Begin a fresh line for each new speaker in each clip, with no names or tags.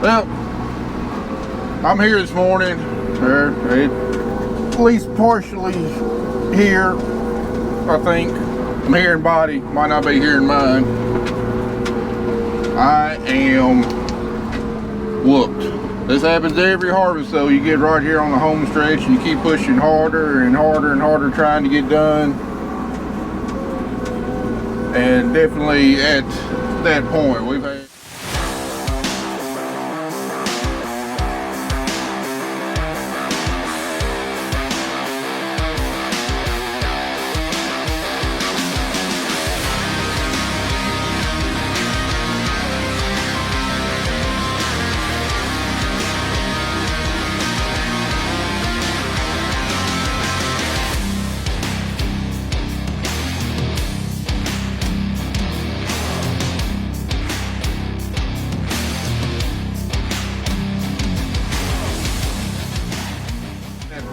Well, I'm here this morning, at least partially here, I think. I'm here in body, might not be here in mind. I am whooped. This happens every harvest though. You get right here on the home stretch and you keep pushing harder and harder and harder trying to get done. And definitely at that point we've had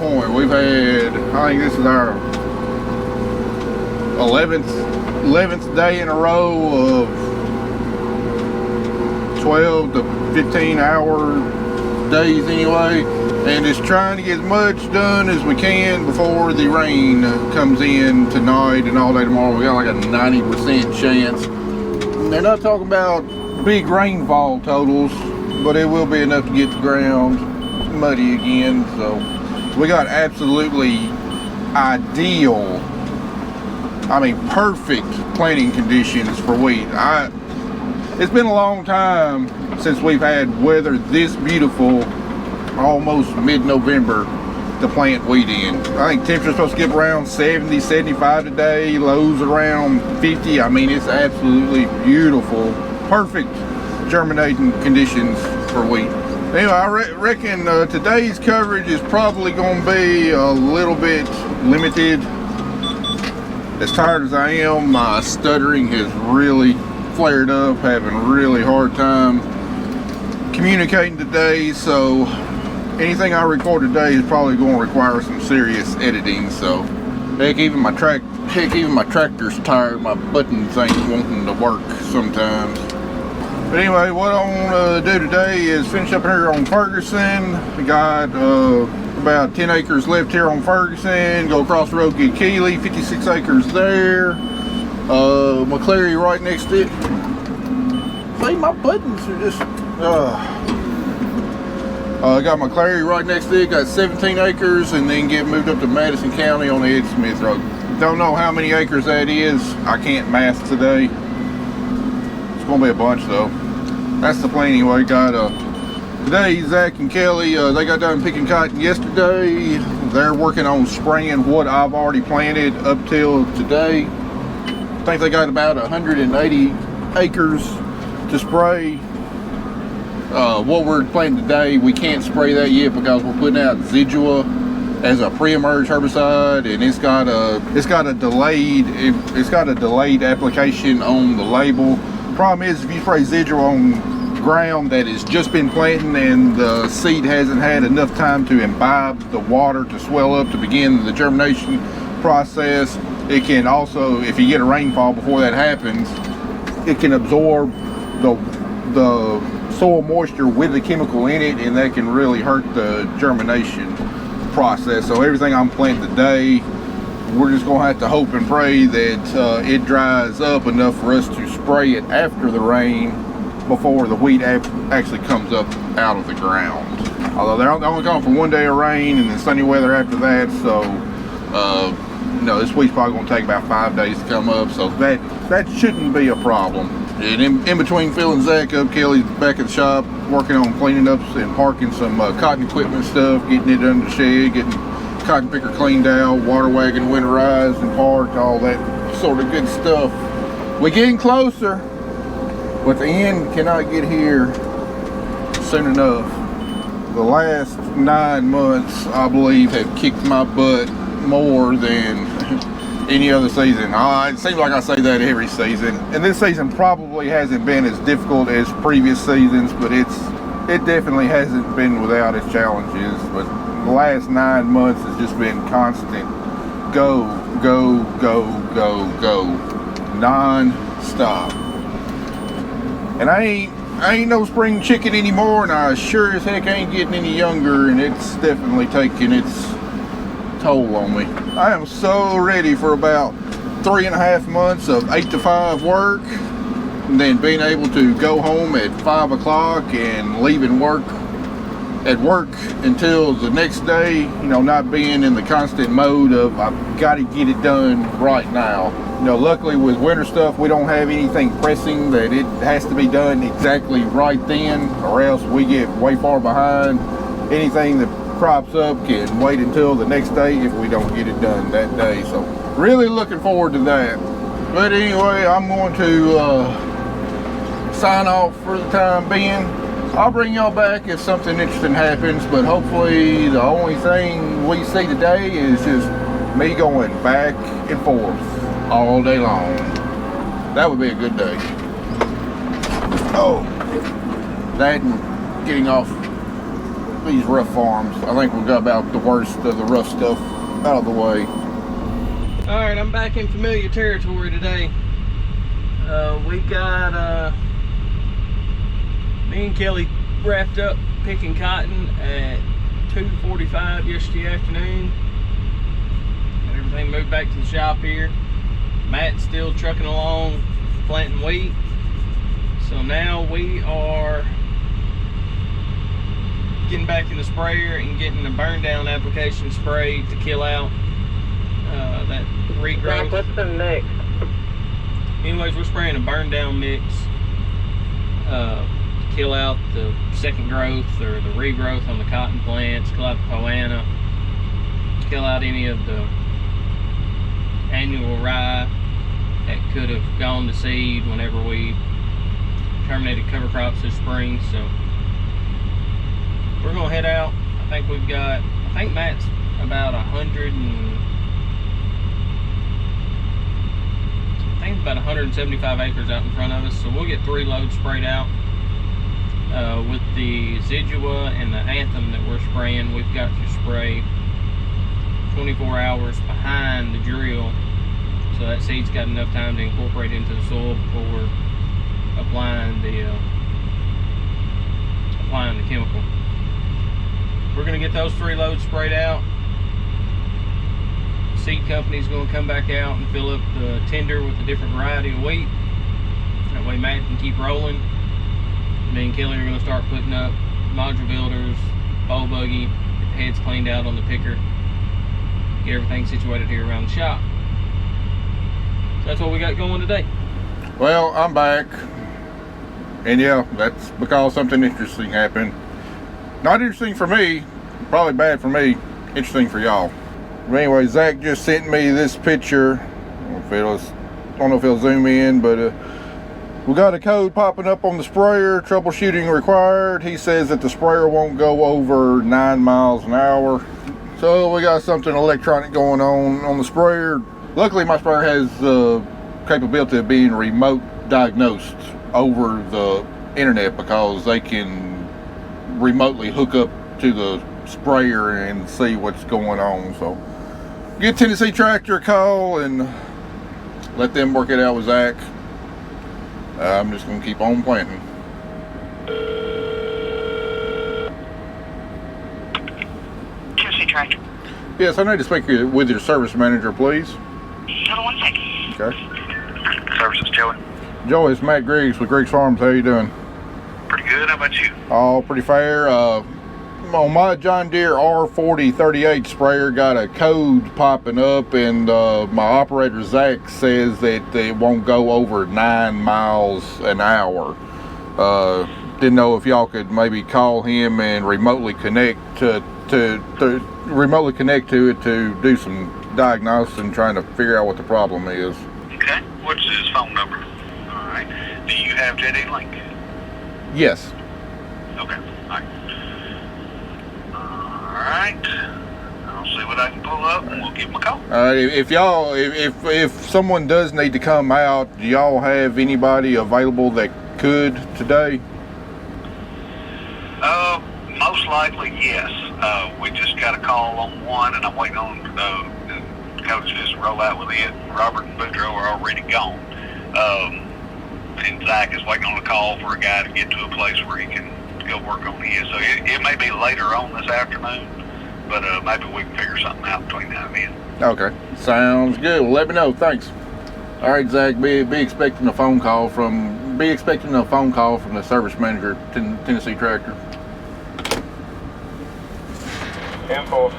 point. We've had, I think this is our 11th day in a row of 12 to 15 hour days anyway, and just trying to get as much done as we can before the rain comes in tonight and all day tomorrow. We got like a 90% chance. They're not talking about big rainfall totals, but it will be enough to get the ground muddy again. So we got absolutely ideal, I mean perfect planting conditions for wheat. It's been a long time since we've had weather this beautiful, almost mid-November, to plant wheat in. I think temperature's supposed to get around 70, 75 today, lows around 50. I mean, it's absolutely beautiful, perfect germinating conditions for wheat. Anyway, I reckon today's coverage is probably going to be a little bit limited. As tired as I am, my stuttering has really flared up, having a really hard time communicating today, so anything I record today is probably going to require some serious editing. So heck, even my tractor's tired. My buttons ain't wanting to work sometimes. But anyway, what I want to do today is finish up here on Ferguson. We got about 10 acres left here on Ferguson. Go across the road, get Keeley, 56 acres there. McCleary right next to it. See, my buttons are just... I got McCleary right next to it, got 17 acres, and then get moved up to Madison County on the Ed Smith Road. Don't know how many acres that is. I can't math today. It's gonna be a bunch though. That's the plan anyway. Got today Zach and Kelly, they got done picking cotton yesterday. They're working on spraying what I've already planted up till today. I think they got about 180 acres to spray. What we're planting today, we can't spray that yet because we're putting out Zidua as a pre-emerge herbicide, and it's got a delayed application on the label. Problem is, if you spray Zidua on ground that has just been planting and the seed hasn't had enough time to imbibe the water to swell up to begin the germination process, it can also, if you get a rainfall before that happens, it can absorb the soil moisture with the chemical in it, and that can really hurt the germination process. So everything I'm planting today, we're just gonna have to hope and pray that it dries up enough for us to spray it after the rain before the wheat actually comes up out of the ground. Although they're only calling for 1 day of rain and then sunny weather after that, so this wheat's probably gonna take about 5 days to come up, so that shouldn't be a problem. And in between filling Zach up, Kelly's back at the shop working on cleaning up and parking some cotton equipment stuff, getting it under the shed, getting cotton picker cleaned out, water wagon winterized and parked, all that sort of good stuff. We're getting closer, but the end cannot get here soon enough. The last 9 months, I believe, have kicked my butt more than any other season. It seems like I say that every season, and this season probably hasn't been as difficult as previous seasons, but it definitely hasn't been without its challenges. But the last 9 months has just been constant go, go, go, go, go, non-stop. And I I ain't no spring chicken anymore, and I sure as heck ain't getting any younger, and it's definitely taking its toll on me. I am so ready for about 3.5 months of 8 to 5 work, and then being able to go home at 5 o'clock and leaving work at work until the next day, you know, not being in the constant mode of I've got to get it done right now. You know, luckily with winter stuff, we don't have anything pressing that it has to be done exactly right then, or else we get way far behind. Anything that crops up can wait until the next day if we don't get it done that day. So really looking forward to that. But anyway, I'm going to sign off for the time being. I'll bring y'all back if something interesting happens, but hopefully the only thing we see today is just me going back and forth all day long. That would be a good day. Oh, that and getting off these rough farms. I think we've got about the worst of the rough stuff out of the way.
Alright, I'm back in familiar territory today. We got me and Kelly wrapped up picking cotton at 2:45 yesterday afternoon. Got everything moved back to the shop here. Matt's still trucking along planting wheat. So now we are getting back in the sprayer and getting the burn down application sprayed to kill out that regrowth.
What's the mix?
Anyways, we're spraying a burn down mix to kill out the second growth or the regrowth on the cotton plants, kill out the poana, kill out any of the annual rye that could have gone to seed whenever we terminated cover crops this spring. So we're gonna head out. I think Matt's about 175 acres out in front of us, so we'll get 3 loads sprayed out. With the Zidua and the Anthem that we're spraying, we've got to spray 24 hours behind the drill, so that seed's got enough time to incorporate into the soil before applying the chemical. We're going to get those 3 loads sprayed out. Seed company's going to come back out and fill up the tender with a different variety of wheat. That way Matt can keep rolling. Me and Kelly are going to start putting up module builders, bowl buggy, get the heads cleaned out on the picker, get everything situated here around the shop. So that's what we got going today.
Well, I'm back, and yeah, that's because something interesting happened. Not interesting for me, probably bad for me, interesting for y'all. But anyway, Zach just sent me this picture. I don't know if it'll zoom in, but we got a code popping up on the sprayer, troubleshooting required. He says that the sprayer won't go over 9 miles an hour. So we got something electronic going on the sprayer. Luckily my sprayer has the capability of being remote diagnosed over the internet, because they can remotely hook up to the sprayer and see what's going on. So give Tennessee Tractor a call and let them work it out with Zach. I'm just going to keep on planting.
Tennessee Tractor.
Yes, I need to speak with your service manager, please.
Hold on 1 second.
Okay.
Services, Joey.
Joey, it's Matt Griggs with Griggs Farms. How you doing?
Pretty good. How about you?
All pretty fair. On my John Deere R4038 sprayer, got a code popping up, and my operator Zach says that it won't go over 9 miles an hour. Didn't know if y'all could maybe call him and remotely connect to it to do some diagnosis and trying to figure out what the problem is.
Okay. What's his phone number? All right. Do you have JD Link?
Yes.
Okay. All right. Alright, I'll see what I can pull up and we'll give them a call.
If someone does need to come out, do y'all have anybody available that could today?
Most likely, yes. We just got a call on one, and I'm waiting on the coach just roll out with it. Robert and Boudreaux are already gone. and Zach is waiting on a call for a guy to get to a place where he can go work on his. So it may be later on this afternoon, but maybe we can figure something out between now and then.
Okay, sounds good. Well, let me know. Thanks. All right, Zach. Be expecting a phone call from the service manager at Tennessee Tractor.
10-4.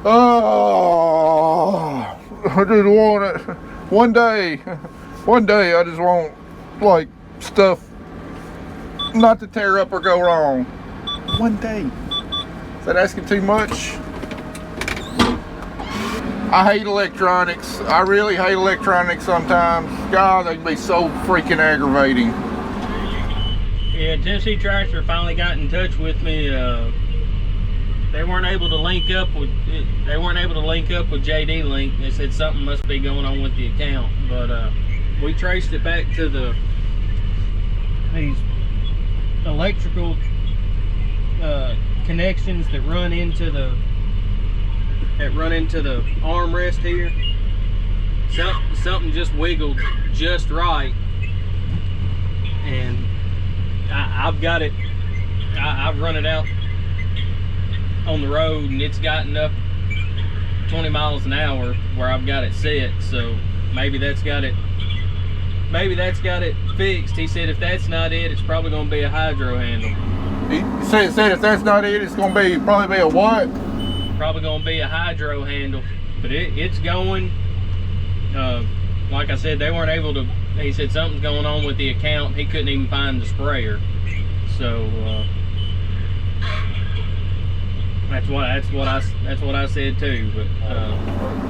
Oh, I just want it. One day, I just want like stuff not to tear up or go wrong. One day. Is that asking too much? I hate electronics. I really hate electronics sometimes. God, they can be so freaking aggravating.
Yeah, Tennessee Tractor finally got in touch with me. They weren't able to link up with JD Link. They said something must be going on with the account, but we traced it back to these electrical connections that run into the armrest here. Something just wiggled just right, and I've got it. I've run it out on the road, and it's gotten up 20 miles an hour where I've got it set. So maybe that's got it fixed. He said if that's not it, it's probably going to be a hydro handle.
He said if that's not it, it's going to probably be a what?
Probably going to be a hydro handle, but it's going. Like I said, they weren't able to. He said something's going on with the account. He couldn't even find the sprayer. So that's what I said too. But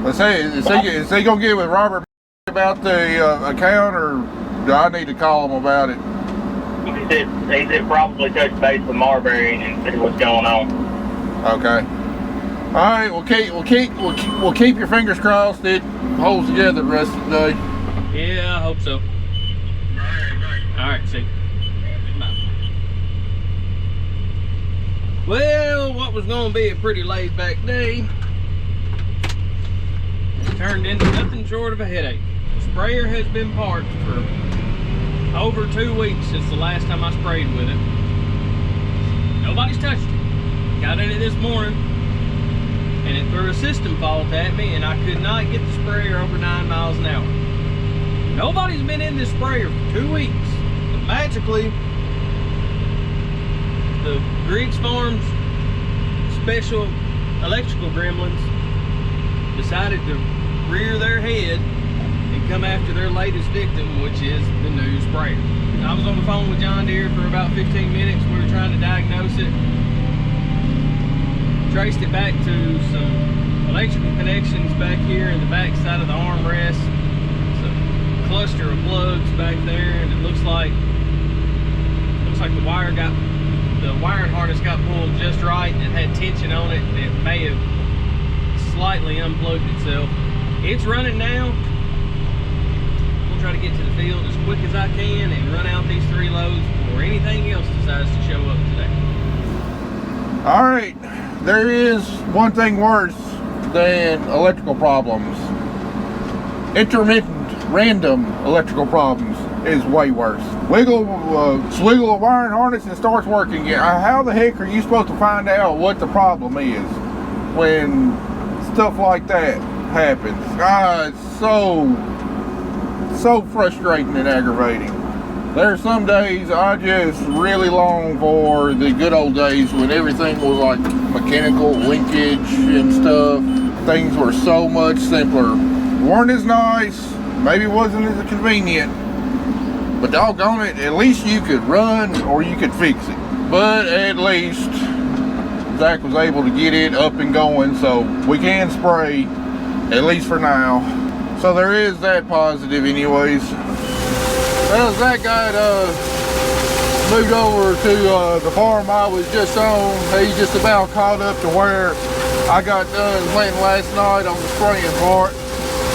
let's say is he gonna get with Robert about the account, or do I need to call him about it?
He said probably touch base with Marbury and see what's going on.
Okay. All right. We'll keep your fingers crossed. It holds together the rest of the day.
Yeah, I hope so. All right. See. Well, what was going to be a pretty laid-back day turned into nothing short of a headache. The sprayer has been parked for over 2 weeks since the last time I sprayed with it. Nobody's touched it. Got in it this morning, and it threw a system fault at me, and I could not get the sprayer over 9 miles an hour. Nobody's been in this sprayer for 2 weeks. And magically, the Griggs Farms special electrical gremlins decided to rear their head and come after their latest victim, which is the new sprayer. I was on the phone with John Deere for about 15 minutes. We were trying to diagnose it. Traced it back to some electrical connections back here in the back side of the armrest. It's a cluster of plugs back there, and it looks like the wiring harness got pulled just right, and it had tension on it, and it may have slightly unplugged itself. It's running now. We'll try to get to the field as quick as I can and run out these 3 loads before anything else decides to show up today.
All right. There is one thing worse than electrical problems. Intermittent, random electrical problems is way worse. Swiggle a wiring harness and it starts working again. How the heck are you supposed to find out what the problem is when stuff like that happens? It's so frustrating and aggravating. There are some days I just really long for the good old days when everything was like mechanical linkage and stuff. Things were so much simpler. Weren't as nice, maybe wasn't as convenient, but doggone it, at least you could run or you could fix it. But at least Zach was able to get it up and going, so we can spray, at least for now. So there is that positive anyways. Well, Zach got moved over to the farm I was just on. He's just about caught up to where I got done planting last night on the spraying part.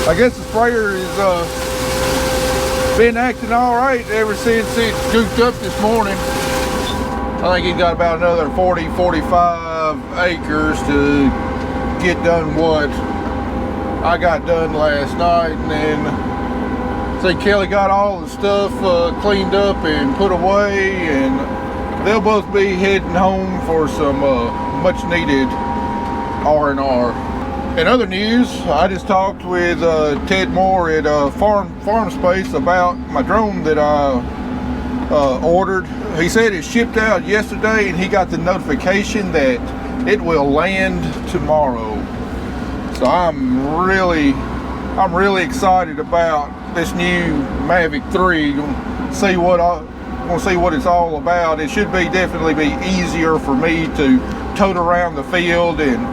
I guess the sprayer has been acting all right ever since it goofed up this morning. I think he's got about another 45 acres to get done what I got done last night, and then say Kelly got all the stuff cleaned up and put away, and they'll both be heading home for some much needed R&R. In other news, I just talked with Ted Moore at Farm Space about my drone that I ordered. He said it shipped out yesterday, and he got the notification that it will land tomorrow. So I'm really excited about this new Mavic 3. Gonna see what it's all about. It should definitely be easier for me to tote around the field and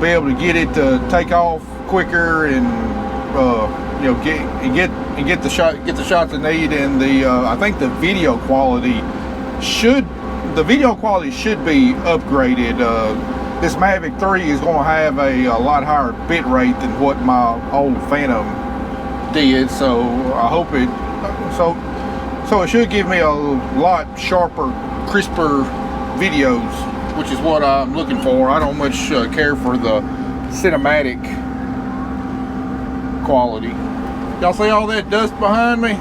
be able to get it to take off quicker and get the shots I need. And I think the video quality should be upgraded. This Mavic 3 is going to have a lot higher bit rate than what my old Phantom did, so I hope it so it should give me a lot sharper, crisper videos, which is what I'm looking for. I don't much care for the cinematic quality. Y'all see all that dust behind me?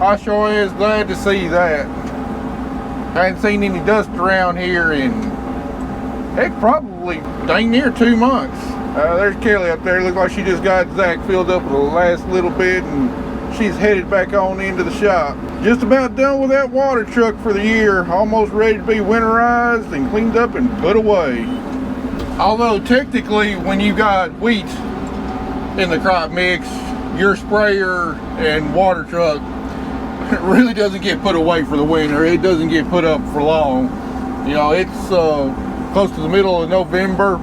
I sure is glad to see that. I hadn't seen any dust around here in, heck, probably dang near 2 months. There's Kelly up there. Looks like she just got Zach filled up with the last little bit, and she's headed back on into the shop. Just about done with that water truck for the year. Almost ready to be winterized and cleaned up and put away. Although technically, when you got wheat in the crop mix, your sprayer and water truck really doesn't get put away for the winter. It doesn't get put up for long. It's close to the middle of November.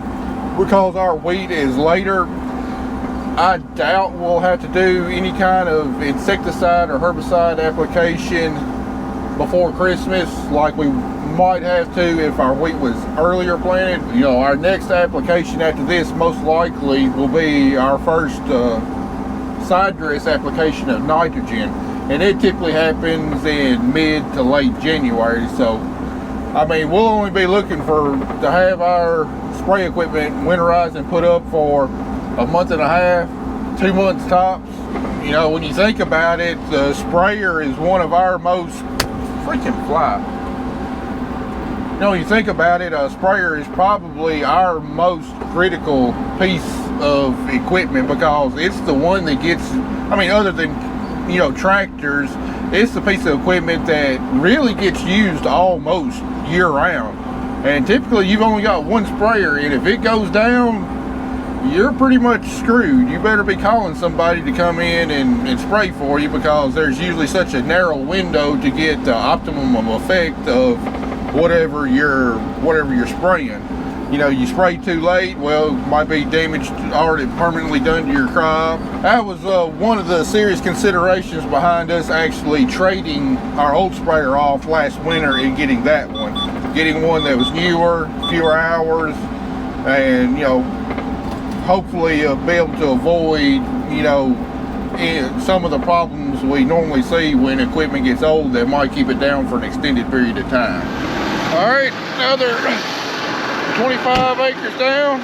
Because our wheat is later, I doubt we'll have to do any kind of insecticide or herbicide application before Christmas like we might have to if our wheat was earlier planted. Our next application after this most likely will be our first side dress application of nitrogen, and it typically happens in mid to late January. So I mean, we'll only be looking to have our spray equipment winterized and put up for a month and a half, 2 months tops. When you think about it, the sprayer is one of our most freaking fly. When you think about it, a sprayer is probably our most critical piece of equipment because it's the one that gets, other than, tractors, it's the piece of equipment that really gets used almost year round. And typically you've only got one sprayer, and if it goes down, you're pretty much screwed. You better be calling somebody to come in and spray for you, because there's usually such a narrow window to get the optimum effect of whatever you're spraying. You spray too late, well, it might be damage already permanently done to your crop. That was one of the serious considerations behind us actually trading our old sprayer off last winter and getting that one. Getting one that was newer, fewer hours, and hopefully be able to avoid some of the problems we normally see when equipment gets old that might keep it down for an extended period of time. All right, another 25 acres down.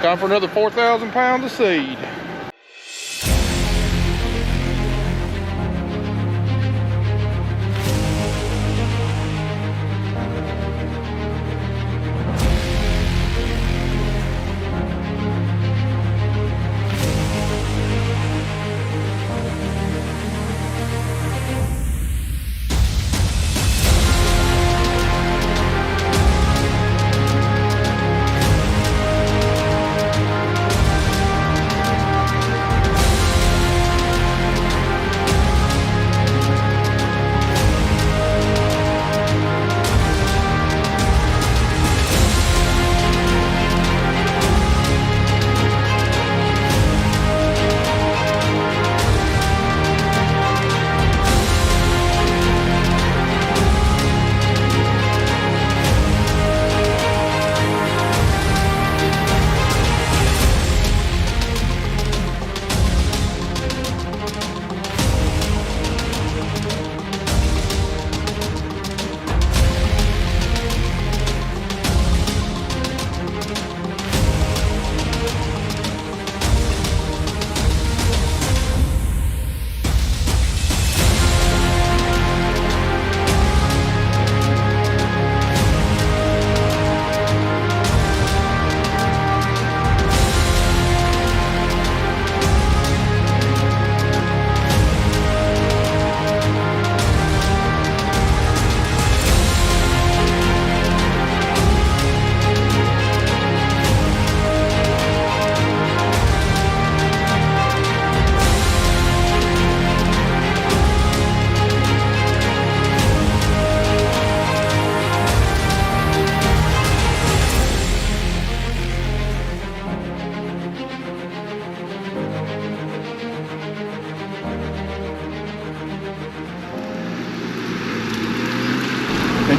Time for another 4,000 pounds of seed.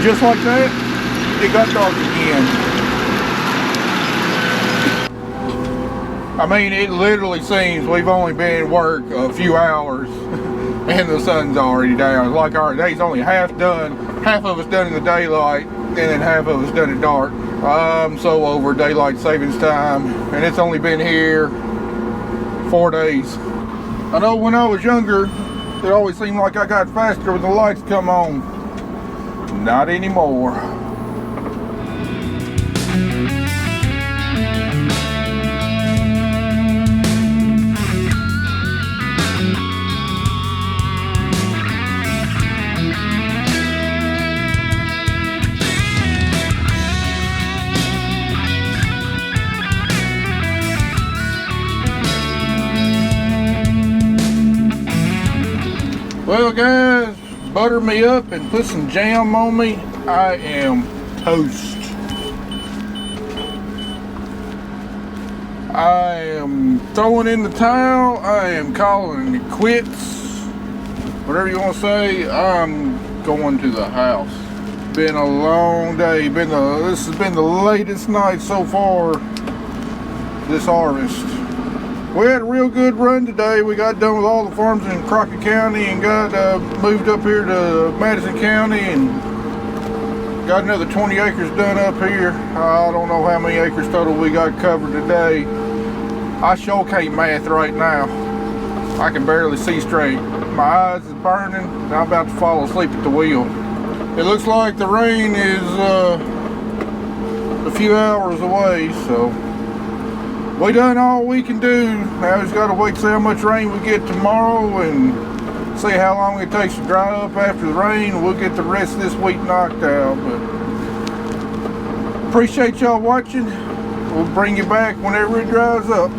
just like that, it got dark again. I mean, it literally seems we've only been at work a few hours and the sun's already down. It's like our day's only half done. Half of it's done in the daylight and then half of it's done at dark. I'm so over daylight savings time, and it's only been here 4 days. I know when I was younger, it always seemed like I got faster when the lights come on. Not anymore. Well guys, butter me up and put some jam on me. I am toast. I am throwing in the towel. I am calling it quits. Whatever you want to say, I'm going to the house. Been a long day. This has been the latest night so far this harvest. We had a real good run today. We got done with all the farms in Crockett County and got moved up here to Madison County and got another 20 acres done up here. I don't know how many acres total we got covered today. I sure can't math right now. I can barely see straight. My eyes is burning and I'm about to fall asleep at the wheel. It looks like the rain is a few hours away, so we done all we can do. Now we just gotta wait to see how much rain we get tomorrow and see how long it takes to dry up after the rain. We'll get the rest of this week knocked out. But appreciate y'all watching. We'll bring you back whenever it dries up.